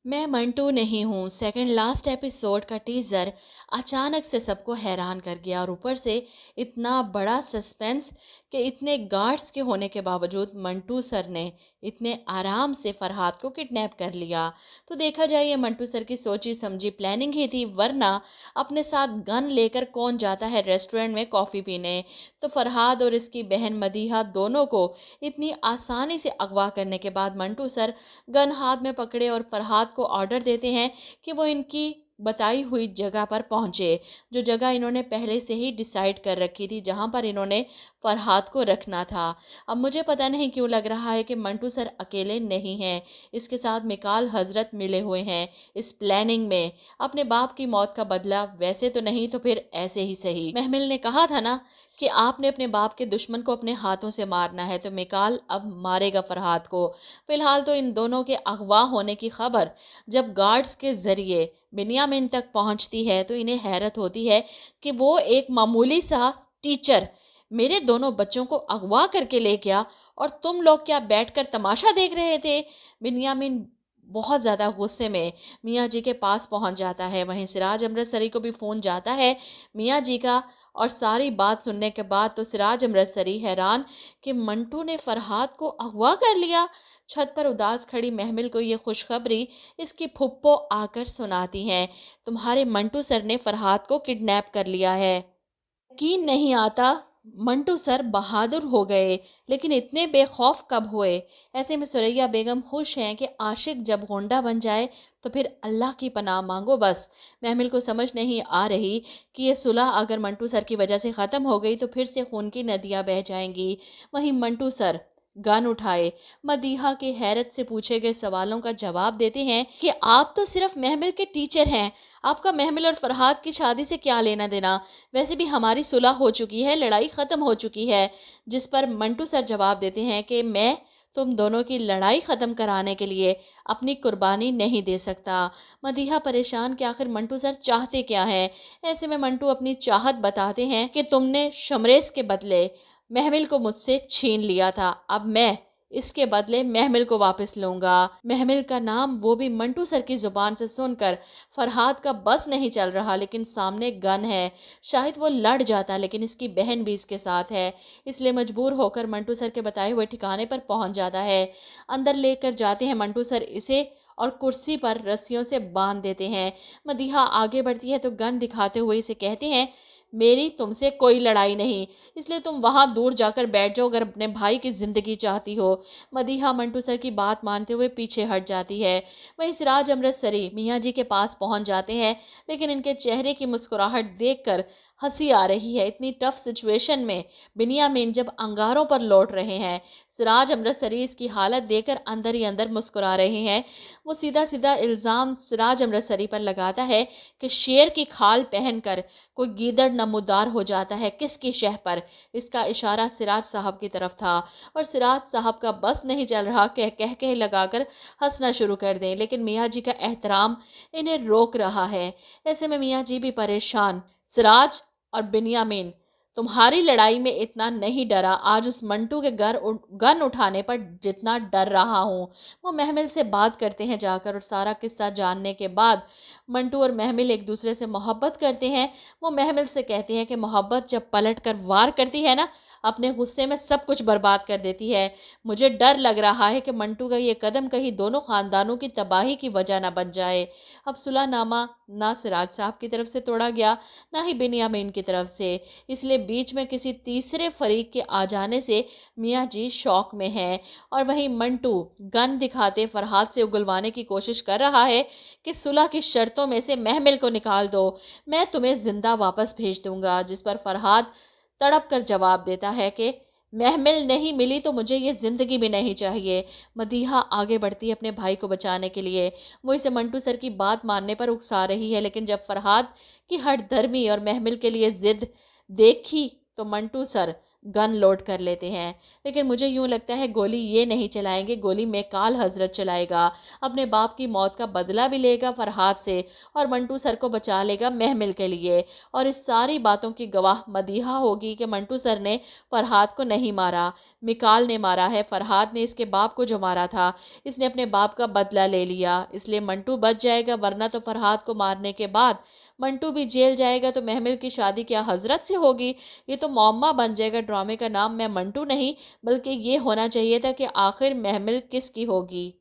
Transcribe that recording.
मैं मंटू नहीं हूँ सेकंड लास्ट एपिसोड का टीज़र अचानक से सबको हैरान कर गया और ऊपर से इतना बड़ा सस्पेंस कि इतने गार्ड्स के होने के बावजूद मंटू सर ने इतने आराम से फरहाद को किडनैप कर लिया। तो देखा जाए ये मंटू सर की सोची समझी प्लानिंग ही थी, वरना अपने साथ गन लेकर कौन जाता है रेस्टोरेंट में कॉफ़ी पीने। तो फरहाद और इसकी बहन मदीहा दोनों को इतनी आसानी से अगवा करने के बाद मंटू सर गन हाथ में पकड़े और फरहाद को ऑर्डर देते हैं कि वो इनकी बताई हुई जगह पर पहुंचे, जो जगह इन्होंने पहले से ही डिसाइड कर रखी थी, जहां पर इन्होंने फरहाद को रखना था। अब मुझे पता नहीं क्यों लग रहा है कि मंटू सर अकेले नहीं हैं, इसके साथ मिकाल हजरत मिले हुए हैं इस प्लानिंग में। अपने बाप की मौत का बदला वैसे तो नहीं तो फिर ऐसे ही सही। महमिल ने कहा था ना कि आपने अपने बाप के दुश्मन को अपने हाथों से मारना है, तो मिकाल अब मारेगा फरहाद को। फिलहाल तो इन दोनों के अगवा होने की खबर जब गार्ड्स के ज़रिए बिन्यामिन तक पहुंचती है तो इन्हें हैरत होती है कि वो एक मामूली सा टीचर मेरे दोनों बच्चों को अगवा करके ले गया और तुम लोग क्या बैठकर तमाशा देख रहे थे। बिन्यामिन बहुत ज़्यादा गुस्से में मियाँ जी के पास पहुंच जाता है। वहीं सिराज अमृतसरी को भी फ़ोन जाता है मियाँ जी का, और सारी बात सुनने के बाद तो सिराज अमृतसरी हैरान कि मंटू ने फरहाद को अगवा कर लिया। छत पर उदास खड़ी महमिल को ये खुशखबरी इसकी फुप्पो आकर सुनाती हैं, तुम्हारे मंटू सर ने फरहाद को किडनैप कर लिया है। यकीन नहीं आता, मंटू सर बहादुर हो गए, लेकिन इतने बेखौफ कब हुए। ऐसे में सुरैया बेगम खुश हैं कि आशिक जब होंडा बन जाए तो फिर अल्लाह की पनाह मांगो बस। महमिल को समझ नहीं आ रही कि ये सुलह अगर मंटू सर की वजह से ख़त्म हो गई तो फिर से खून की नदियाँ बह जाएंगी। वहीं मंटू सर गन उठाए मदीहा के हैरत से पूछे गए सवालों का जवाब देते हैं कि आप तो सिर्फ महमिल के टीचर हैं, आपका महमिल और फरहाद की शादी से क्या लेना देना। वैसे भी हमारी सुलह हो चुकी है, लड़ाई ख़त्म हो चुकी है। जिस पर मंटू सर जवाब देते हैं कि मैं तुम दोनों की लड़ाई ख़त्म कराने के लिए अपनी कुर्बानी नहीं दे सकता। मदीहा परेशान कि आखिर मंटू सर चाहते क्या हैं। ऐसे में मंटू अपनी चाहत बताते हैं कि तुमने शमरेज के बदले महमिल को मुझसे छीन लिया था, अब मैं इसके बदले महमिल को वापस लूंगा। महमिल का नाम वो भी मंटू सर की जुबान से सुनकर फरहाद का बस नहीं चल रहा, लेकिन सामने गन है, शायद वो लड़ जाता, लेकिन इसकी बहन भी इसके साथ है, इसलिए मजबूर होकर मंटू सर के बताए हुए ठिकाने पर पहुंच जाता है। अंदर लेकर जाते हैं मंटू सर इसे और कुर्सी पर रस्सियों से बांध देते हैं। मदीहा आगे बढ़ती है तो गन दिखाते हुए इसे कहते हैं मेरी तुमसे कोई लड़ाई नहीं, इसलिए तुम वहाँ दूर जाकर बैठ जाओ अगर अपने भाई की ज़िंदगी चाहती हो। मदीहा मंटू सर की बात मानते हुए पीछे हट जाती है। वहीं सिराज अमृतसरी मियाँ जी के पास पहुँच जाते हैं, लेकिन इनके चेहरे की मुस्कुराहट देखकर हंसी आ रही है। इतनी टफ सिचुएशन में बिन्यामीन जब अंगारों पर लौट रहे हैं, सिराज अमृतसरी इसकी हालत देखकर अंदर ही अंदर मुस्कुरा रहे हैं। वो सीधा सीधा इल्ज़ाम सिराज अमृतसरी पर लगाता है कि शेर की खाल पहनकर कोई गीदड़ नमूदार हो जाता है किसकी शह पर। इसका इशारा सिराज साहब की तरफ था और सिराज साहब का बस नहीं चल रहा कह लगाकर हंसना शुरू कर दें, लेकिन मियाँ जी का एहतराम इन्हें रोक रहा है। ऐसे में मियाँ जी भी परेशान, सिराज और बिन्यामीन तुम्हारी लड़ाई में इतना नहीं डरा आज उस मंटू के गन उठाने पर जितना डर रहा हूँ। वो महमिल से बात करते हैं जाकर और सारा किस्सा जानने के बाद मंटू और महमिल एक दूसरे से मोहब्बत करते हैं। वो महमिल से कहते हैं कि मोहब्बत जब पलट कर वार करती है ना, अपने गुस्से में सब कुछ बर्बाद कर देती है। मुझे डर लग रहा है कि मंटू का ये कदम कहीं दोनों ख़ानदानों की तबाही की वजह ना बन जाए। अब सुलहनामा ना सिराज साहब की तरफ से तोड़ा गया, ना ही बिन्यामीन की तरफ से, इसलिए बीच में किसी तीसरे फरीक के आ जाने से मियाँ जी शौक में हैं। और वहीं मंटू गन दिखाते फरहाद से उगलवाने की कोशिश कर रहा है कि सुलह की शर्तों में से महमिल को निकाल दो, मैं तुम्हें जिंदा वापस भेज दूंगा। जिस पर फरहाद तड़प कर जवाब देता है कि महमिल नहीं मिली तो मुझे ये ज़िंदगी भी नहीं चाहिए। मदीहा आगे बढ़ती है अपने भाई को बचाने के लिए। वो इसे मंटू सर की बात मानने पर उकसा रही है, लेकिन जब फरहाद की हठधर्मी और महमिल के लिए ज़िद देखी तो मंटू सर गन लोड कर लेते हैं। लेकिन मुझे यूँ लगता है गोली ये नहीं चलाएंगे, गोली मेकाल हजरत चलाएगा। अपने बाप की मौत का बदला भी लेगा फरहाद से और मंटू सर को बचा लेगा महमिल के लिए। और इस सारी बातों की गवाह मदीहा होगी कि मंटू सर ने फरहाद को नहीं मारा, मिकाल ने मारा है। फरहाद ने इसके बाप को जो मारा था, इसने अपने बाप का बदला ले लिया, इसलिए मंटू बच जाएगा। वरना तो फरहाद को मारने के बाद मंटू भी जेल जाएगा तो महमिल की शादी क्या हजरत से होगी? ये तो मौम्मा बन जाएगा। ड्रामे का नाम मैं मंटू नहीं बल्कि ये होना चाहिए था कि आखिर महमिल किसकी होगी।